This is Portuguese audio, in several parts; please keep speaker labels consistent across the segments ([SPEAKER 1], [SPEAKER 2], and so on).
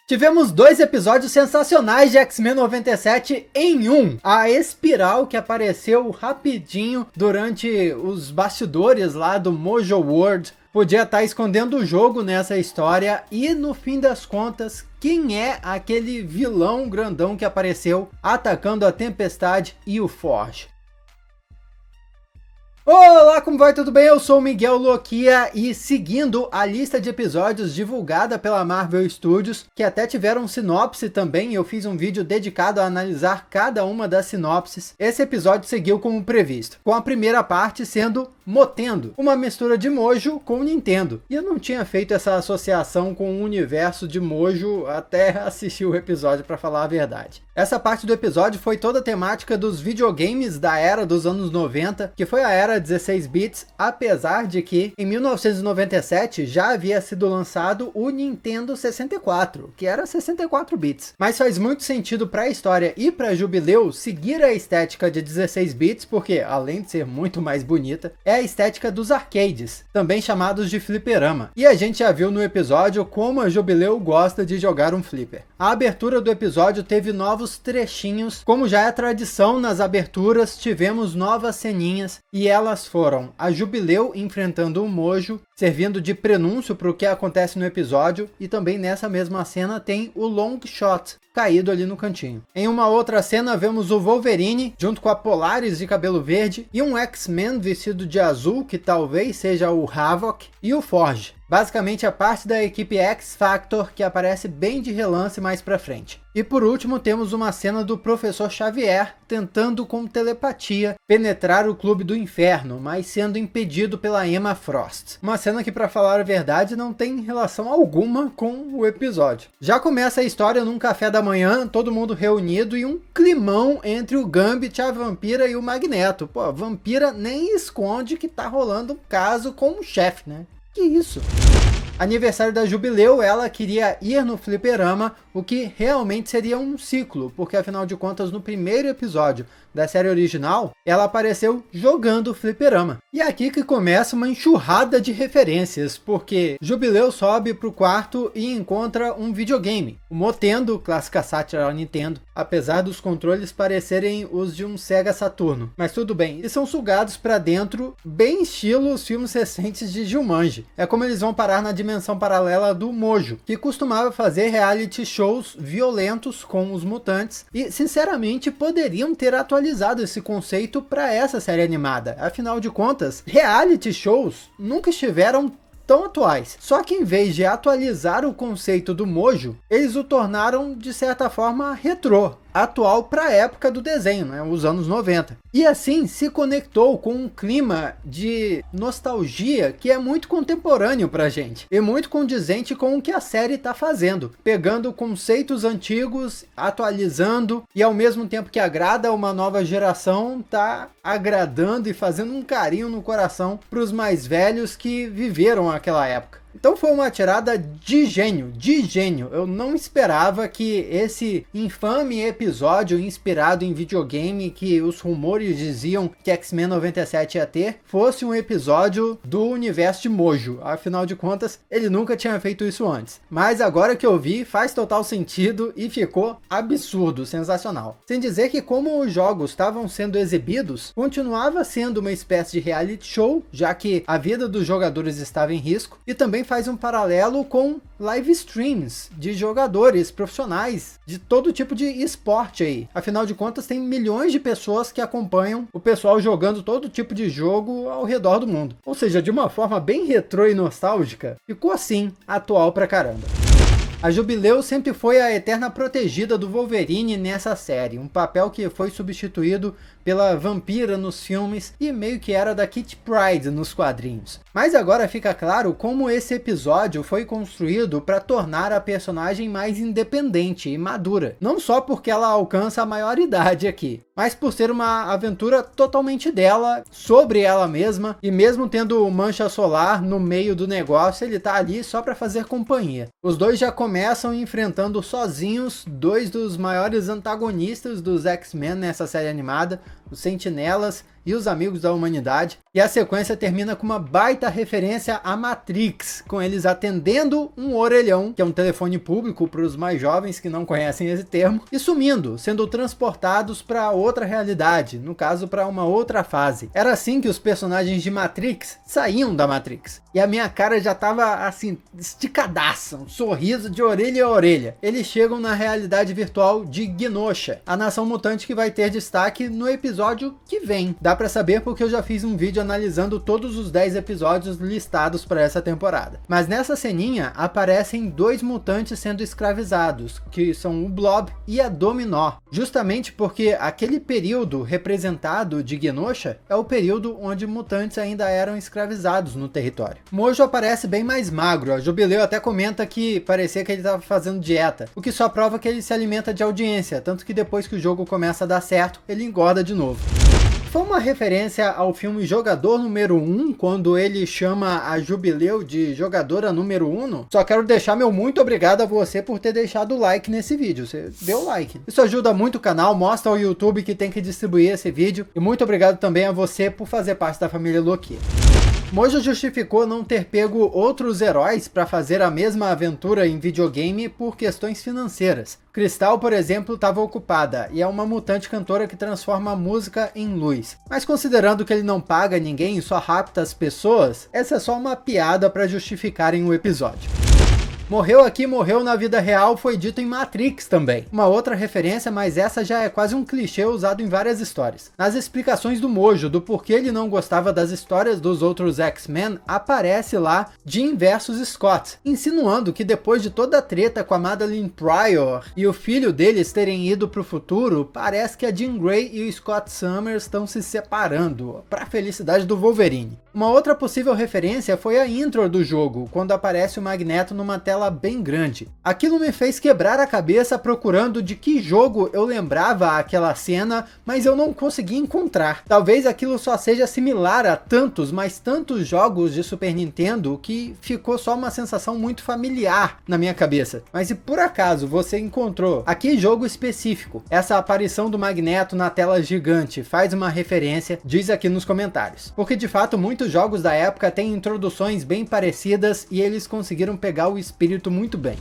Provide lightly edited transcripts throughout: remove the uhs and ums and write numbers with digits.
[SPEAKER 1] Tivemos 2 episódios sensacionais de X-Men 97 em um. A Espiral, que apareceu rapidinho durante os bastidores lá do Mojo World, podia estar escondendo o jogo nessa história. E no fim das contas, quem é aquele vilão grandão que apareceu atacando a Tempestade e o Forge? Olá, como vai? Tudo bem? Eu sou o Miguel Loquia e seguindo a lista de episódios divulgada pela Marvel Studios, que até tiveram sinopse também, eu fiz um vídeo dedicado a analisar cada uma das sinopses. Esse episódio seguiu como previsto, com a primeira parte sendo Motendo, uma mistura de Mojo com Nintendo. E eu não tinha feito essa associação com o universo de Mojo até assistir o episódio, para falar a verdade. Essa parte do episódio foi toda a temática dos videogames da era dos anos 90, que foi a era 16 bits, apesar de que em 1997 já havia sido lançado o Nintendo 64, que era 64 bits. Mas faz muito sentido para a história e para Jubileu seguir a estética de 16 bits, porque além de ser muito mais bonita, é a estética dos arcades, também chamados de fliperama. E a gente já viu no episódio como a Jubileu gosta de jogar um flipper. A abertura do episódio teve novos trechinhos, como já é tradição nas aberturas, tivemos novas ceninhas e elas foram a Jubileu enfrentando o Mojo, servindo de prenúncio para o que acontece no episódio, e também nessa mesma cena tem o Long Shot caído ali no cantinho. Em uma outra cena vemos o Wolverine junto com a Polaris de cabelo verde e um X-Men vestido de azul, que talvez seja o Havoc, e o Forge. Basicamente a parte da equipe X-Factor que aparece bem de relance mais pra frente. E por último temos uma cena do Professor Xavier tentando com telepatia penetrar o Clube do Inferno, mas sendo impedido pela Emma Frost. Uma cena que, pra falar a verdade, não tem relação alguma com o episódio. Já começa a história num café da manhã, todo mundo reunido e um climão entre o Gambit, a Vampira e o Magneto. Pô, a Vampira nem esconde que tá rolando um caso com o chefe, né? Que isso? Aniversário da Jubileu, ela queria ir no fliperama, o que realmente seria um ciclo, porque afinal de contas no primeiro episódio da série original, ela apareceu jogando fliperama. E é aqui que começa uma enxurrada de referências, porque Jubileu sobe pro quarto e encontra um videogame, o Motendo, clássica sátira ao Nintendo, apesar dos controles parecerem os de um Sega Saturno. Mas tudo bem, eles são sugados para dentro, bem estilo os filmes recentes de Jumanji. É como eles vão parar na dimensão paralela do Mojo, que costumava fazer reality shows violentos com os mutantes, e sinceramente poderiam ter atualizado esse conceito para essa série animada. Afinal de contas, reality shows nunca estiveram tão atuais. Só que em vez de atualizar o conceito do Mojo, eles o tornaram de certa forma retrô, atual para a época do desenho, né, os anos 90. E assim se conectou com um clima de nostalgia que é muito contemporâneo pra gente e muito condizente com o que a série está fazendo, pegando conceitos antigos, atualizando, e ao mesmo tempo que agrada uma nova geração, tá agradando e fazendo um carinho no coração para os mais velhos que viveram aquela época. Então foi uma tirada de gênio, de gênio. Eu não esperava que esse infame episódio inspirado em videogame que os rumores diziam que X-Men 97 ia ter, fosse um episódio do universo de Mojo. Afinal de contas, ele nunca tinha feito isso antes. Mas agora que eu vi, faz total sentido e ficou absurdo, sensacional. Sem dizer que como os jogos estavam sendo exibidos, continuava sendo uma espécie de reality show, já que a vida dos jogadores estava em risco, e também faz um paralelo com live streams de jogadores profissionais de todo tipo de esporte aí. Afinal de contas, tem milhões de pessoas que acompanham o pessoal jogando todo tipo de jogo ao redor do mundo. Ou seja, de uma forma bem retrô e nostálgica, ficou assim, atual pra caramba. A Jubileu sempre foi a eterna protegida do Wolverine nessa série, um papel que foi substituído pela Vampira nos filmes e meio que era da Kitty Pryde nos quadrinhos. Mas agora fica claro como esse episódio foi construído para tornar a personagem mais independente e madura. Não só porque ela alcança a maioridade aqui, mas por ser uma aventura totalmente dela, sobre ela mesma, e mesmo tendo Mancha Solar no meio do negócio, ele tá ali só para fazer companhia. Os dois já começam enfrentando sozinhos dois dos maiores antagonistas dos X-Men nessa série animada, os Sentinelas e os Amigos da Humanidade. E a sequência termina com uma baita referência à Matrix, com eles atendendo um orelhão, que é um telefone público para os mais jovens que não conhecem esse termo, e sumindo, sendo transportados para outra realidade, no caso para uma outra fase. Era assim que os personagens de Matrix saíam da Matrix. E a minha cara já tava assim, esticadaça, um sorriso de orelha a orelha. Eles chegam na realidade virtual de Genosha, a nação mutante que vai ter destaque no episódio que vem. Dá pra saber porque eu já fiz um vídeo analisando todos os 10 episódios listados para essa temporada. Mas nessa ceninha aparecem 2 mutantes sendo escravizados, que são o Blob e a Dominó. Justamente porque aquele período representado de Genosha é o período onde mutantes ainda eram escravizados no território. Mojo aparece bem mais magro, a Jubileu até comenta que parecia que ele estava fazendo dieta, o que só prova que ele se alimenta de audiência, tanto que depois que o jogo começa a dar certo, ele engorda de novo. Foi uma referência ao filme Jogador Número 1, quando ele chama a Jubileu de jogadora número 1. Só quero deixar meu muito obrigado a você por ter deixado o like nesse vídeo. Você deu like. Isso ajuda muito o canal, mostra ao YouTube que tem que distribuir esse vídeo. E muito obrigado também a você por fazer parte da família Loki. Mojo justificou não ter pego outros heróis para fazer a mesma aventura em videogame por questões financeiras. Crystal, por exemplo, estava ocupada, e é uma mutante cantora que transforma a música em luz. Mas considerando que ele não paga ninguém e só rapta as pessoas, essa é só uma piada para justificarem o episódio. Morreu aqui, morreu na vida real foi dito em Matrix também. Uma outra referência, mas essa já é quase um clichê usado em várias histórias. Nas explicações do Mojo do porquê ele não gostava das histórias dos outros X-Men, aparece lá Jim versus Scott, insinuando que depois de toda a treta com a Madeline Pryor e o filho deles terem ido pro futuro, parece que a Jean Grey e o Scott Summers estão se separando, para felicidade do Wolverine. Uma outra possível referência foi a intro do jogo, quando aparece o Magneto numa tela bem grande. Aquilo me fez quebrar a cabeça procurando de que jogo eu lembrava aquela cena, mas eu não consegui encontrar. Talvez aquilo só seja similar a tantos, mas tantos jogos de Super Nintendo que ficou só uma sensação muito familiar na minha cabeça. Mas se por acaso você encontrou a que jogo específico essa aparição do Magneto na tela gigante faz uma referência, diz aqui nos comentários. Porque de fato muitos jogos da época têm introduções bem parecidas e eles conseguiram pegar o espírito muito bem.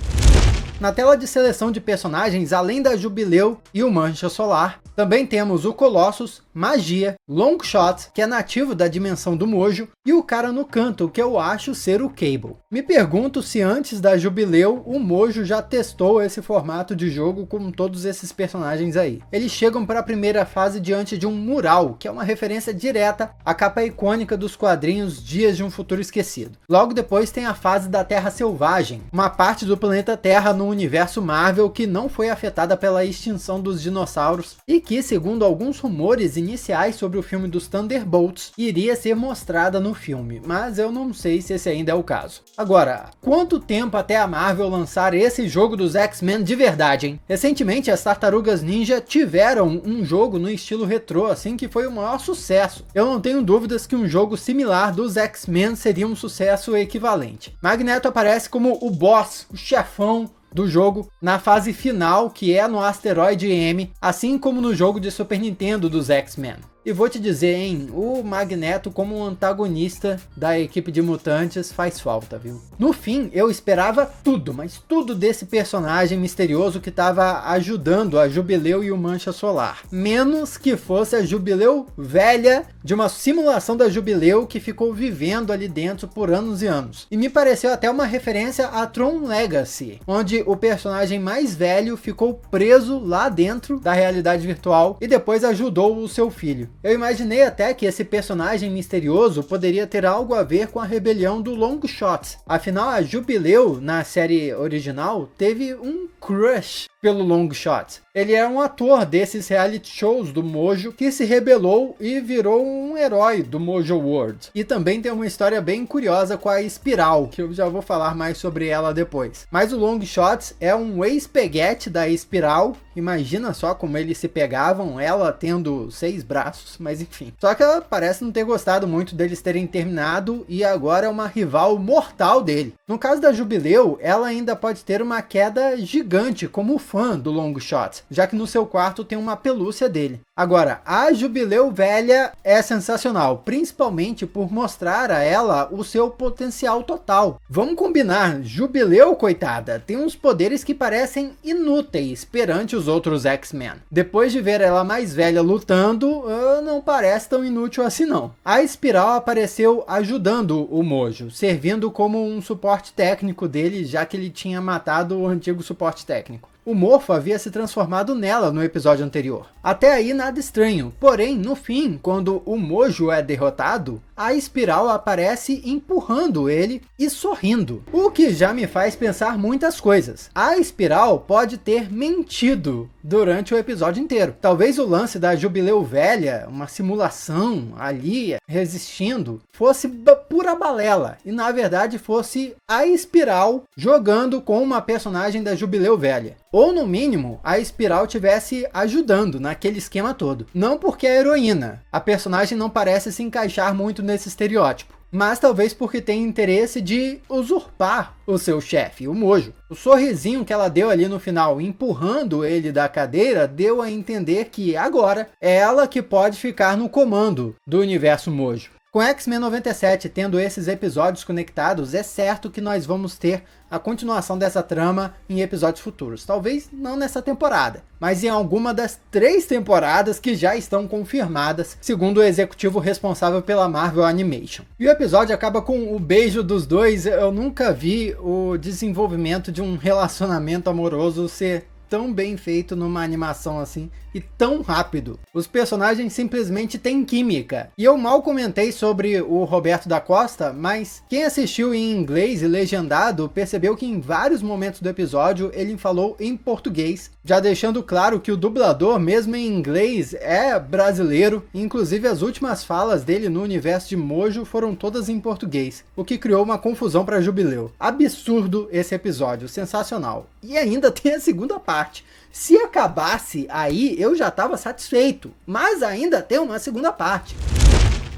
[SPEAKER 1] Na tela de seleção de personagens, além da Jubileu e o Mancha Solar, também temos o Colossus, Magia, Longshot, que é nativo da dimensão do Mojo, e o cara no canto, que eu acho ser o Cable. Me pergunto se antes da Jubileu, o Mojo já testou esse formato de jogo com todos esses personagens aí. Eles chegam para a primeira fase diante de um mural, que é uma referência direta à capa icônica dos quadrinhos Dias de um Futuro Esquecido. Logo depois tem a fase da Terra Selvagem, uma parte do planeta Terra no universo Marvel que não foi afetada pela extinção dos dinossauros e que, segundo alguns rumores iniciais sobre o filme dos Thunderbolts, iria ser mostrada no filme, mas eu não sei se esse ainda é o caso. Agora, quanto tempo até a Marvel lançar esse jogo dos X-Men de verdade, hein? Recentemente as Tartarugas Ninja tiveram um jogo no estilo retrô, assim, que foi o maior sucesso. Eu não tenho dúvidas que um jogo similar dos X-Men seria um sucesso equivalente. Magneto aparece como o boss, o chefão do jogo na fase final, que é no asteroide M, assim como no jogo de Super Nintendo dos X-Men. E vou te dizer, hein, o Magneto como um antagonista da equipe de mutantes faz falta, viu? No fim, eu esperava tudo, mas tudo desse personagem misterioso que estava ajudando a Jubileu e o Mancha Solar. Menos que fosse a Jubileu velha de uma simulação da Jubileu que ficou vivendo ali dentro por anos e anos. E me pareceu até uma referência a Tron Legacy, onde o personagem mais velho ficou preso lá dentro da realidade virtual e depois ajudou o seu filho. Eu imaginei até que esse personagem misterioso poderia ter algo a ver com a rebelião do Longshot. Afinal, a Jubileu, na série original, teve um crush pelo Longshot. Ele é um ator desses reality shows do Mojo que se rebelou e virou um herói do Mojo World. E também tem uma história bem curiosa com a Espiral, que eu já vou falar mais sobre ela depois. Mas o Longshot é um ex-peguete da Espiral. Imagina só como eles se pegavam, ela tendo 6 braços, mas enfim. Só que ela parece não ter gostado muito deles terem terminado e agora é uma rival mortal dele. No caso da Jubileu, ela ainda pode ter uma queda gigante como fã do Longshot, já que no seu quarto tem uma pelúcia dele. Agora, a Jubileu Velha é sensacional, principalmente por mostrar a ela o seu potencial total. Vamos combinar, Jubileu, coitada, tem uns poderes que parecem inúteis perante os outros X-Men. Depois de ver ela mais velha lutando, não parece tão inútil assim não. A Espiral apareceu ajudando o Mojo, servindo como um suporte técnico dele, já que ele tinha matado o antigo suporte técnico. O Morfo havia se transformado nela no episódio anterior. Até aí nada estranho, porém no fim, quando o Mojo é derrotado, a Espiral aparece empurrando ele e sorrindo. O que já me faz pensar muitas coisas. A Espiral pode ter mentido durante o episódio inteiro. Talvez o lance da Jubileu Velha, uma simulação ali resistindo, fosse pura balela. E na verdade fosse a Espiral jogando com uma personagem da Jubileu Velha. Ou no mínimo, a Espiral tivesse ajudando naquele esquema todo. Não porque é heroína. A personagem não parece se encaixar muito nesse estereótipo. Mas talvez porque tem interesse de usurpar o seu chefe, o Mojo. O sorrisinho que ela deu ali no final, empurrando ele da cadeira, deu a entender que agora é ela que pode ficar no comando do universo Mojo. Com X-Men 97 tendo esses episódios conectados, é certo que nós vamos ter a continuação dessa trama em episódios futuros. Talvez não nessa temporada, mas em alguma das 3 temporadas que já estão confirmadas, segundo o executivo responsável pela Marvel Animation. E o episódio acaba com o beijo dos dois. Eu nunca vi o desenvolvimento de um relacionamento amoroso ser tão bem feito numa animação assim e tão rápido. Os personagens simplesmente têm química. E eu mal comentei sobre o Roberto da Costa, mas quem assistiu em inglês e legendado percebeu que em vários momentos do episódio ele falou em português, já deixando claro que o dublador, mesmo em inglês, é brasileiro. Inclusive as últimas falas dele no universo de Mojo foram todas em português, o que criou uma confusão para Jubileu. Absurdo esse episódio, sensacional. E ainda tem a segunda parte. Se acabasse aí, eu já estava satisfeito, mas ainda tem uma segunda parte.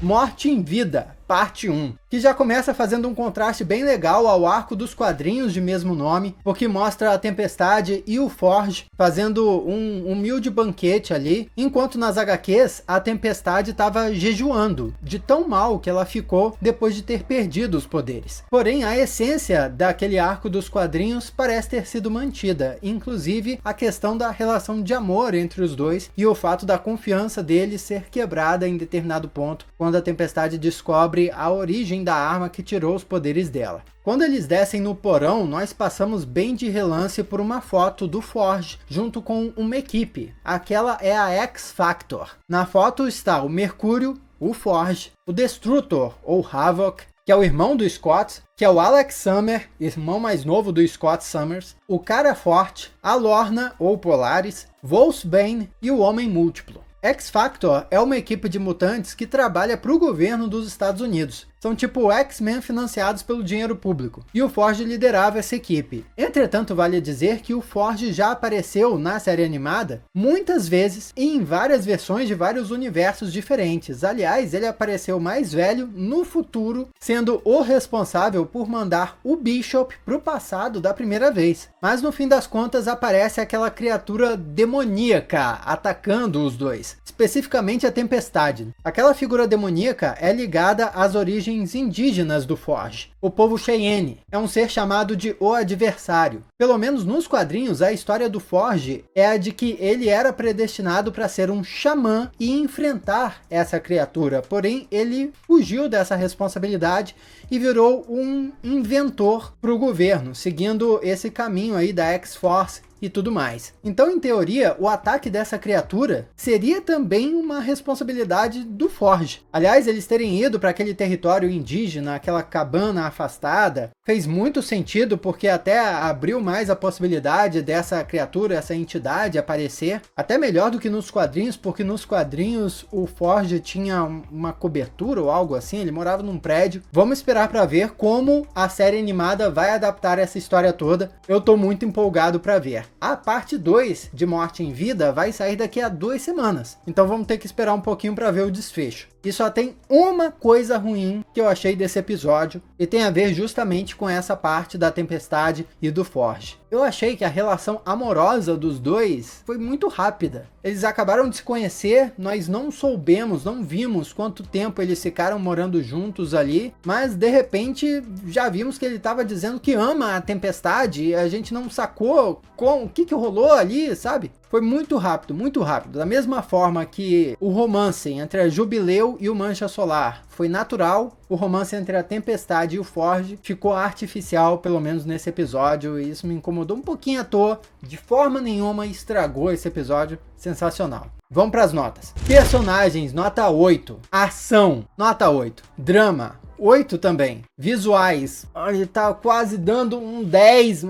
[SPEAKER 1] Morte em Vida, parte 1, que já começa fazendo um contraste bem legal ao arco dos quadrinhos de mesmo nome, porque mostra a Tempestade e o Forge fazendo um humilde banquete ali, enquanto nas HQs a Tempestade estava jejuando, de tão mal que ela ficou depois de ter perdido os poderes. Porém, a essência daquele arco dos quadrinhos parece ter sido mantida, inclusive a questão da relação de amor entre os dois e o fato da confiança dele ser quebrada em determinado ponto, quando a Tempestade descobre a origem da arma que tirou os poderes dela. Quando eles descem no porão, nós passamos bem de relance por uma foto do Forge junto com uma equipe. Aquela é a X-Factor. Na foto está o Mercúrio, o Forge, o Destrutor ou Havoc, que é o irmão do Scott, que é o Alex Summer, irmão mais novo do Scott Summers, o Cara Forte, a Lorna ou Polaris, Wolfsbane e o Homem Múltiplo. X-Factor é uma equipe de mutantes que trabalha para o governo dos Estados Unidos. São tipo X-Men financiados pelo dinheiro público. E o Forge liderava essa equipe. Entretanto, vale dizer que o Forge já apareceu na série animada muitas vezes e em várias versões de vários universos diferentes. Aliás, ele apareceu mais velho no futuro, sendo o responsável por mandar o Bishop para o passado da primeira vez. Mas no fim das contas aparece aquela criatura demoníaca atacando os dois. Especificamente a Tempestade. Aquela figura demoníaca é ligada às origens indígenas do Forge. O povo Cheyenne é um ser chamado de O Adversário. Pelo menos nos quadrinhos, a história do Forge é a de que ele era predestinado para ser um xamã e enfrentar essa criatura. Porém, ele fugiu dessa responsabilidade e virou um inventor para o governo, seguindo esse caminho aí da X-Force e tudo mais. Então, em teoria, o ataque dessa criatura seria também uma responsabilidade do Forge. Aliás, eles terem ido para aquele território indígena, aquela cabana afastada, fez muito sentido, porque até abriu mais a possibilidade dessa criatura, essa entidade aparecer, até melhor do que nos quadrinhos, porque nos quadrinhos o Forge tinha uma cobertura ou algo assim, ele morava num prédio. Vamos esperar para ver como a série animada vai adaptar essa história toda. Eu tô muito empolgado para ver. A parte 2 de Morte em Vida vai sair daqui a 2 semanas, então vamos ter que esperar um pouquinho para ver o desfecho. E só tem uma coisa ruim que eu achei desse episódio, e tem a ver justamente com essa parte da Tempestade e do Forge. Eu achei que a relação amorosa dos dois foi muito rápida. Eles acabaram de se conhecer, nós não soubemos, não vimos quanto tempo eles ficaram morando juntos ali, mas de repente já vimos que ele estava dizendo que ama a Tempestade e a gente não sacou o que rolou ali, sabe? Foi muito rápido, muito rápido. Da mesma forma que o romance entre a Jubileu e o Mancha Solar foi natural, o romance entre a Tempestade e o Forge ficou artificial, pelo menos nesse episódio, e isso me incomodou um pouquinho à toa. De forma nenhuma estragou esse episódio. Sensacional. Vamos para as notas. Personagens, nota 8. Ação, nota 8. Drama, 8 também. Visuais, ele tá quase dando um 10,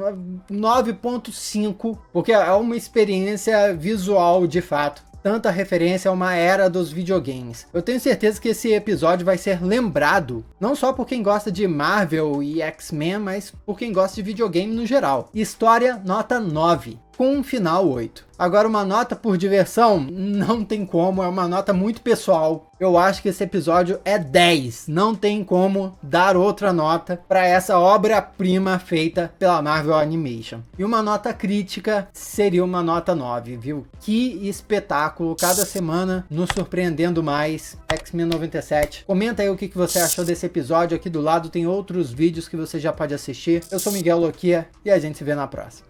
[SPEAKER 1] 9.5, porque é uma experiência visual de fato. Tanta referência a uma era dos videogames. Eu tenho certeza que esse episódio vai ser lembrado, não só por quem gosta de Marvel e X-Men, mas por quem gosta de videogame no geral. História, nota 9. Com um final 8. Agora uma nota por diversão, não tem como, é uma nota muito pessoal. Eu acho que esse episódio é 10, não tem como dar outra nota para essa obra-prima feita pela Marvel Animation. E uma nota crítica seria uma nota 9, viu? Que espetáculo, cada semana nos surpreendendo mais. X-Men 97. Comenta aí o que você achou desse episódio, aqui do lado tem outros vídeos que você já pode assistir. Eu sou Miguel Loquia e a gente se vê na próxima.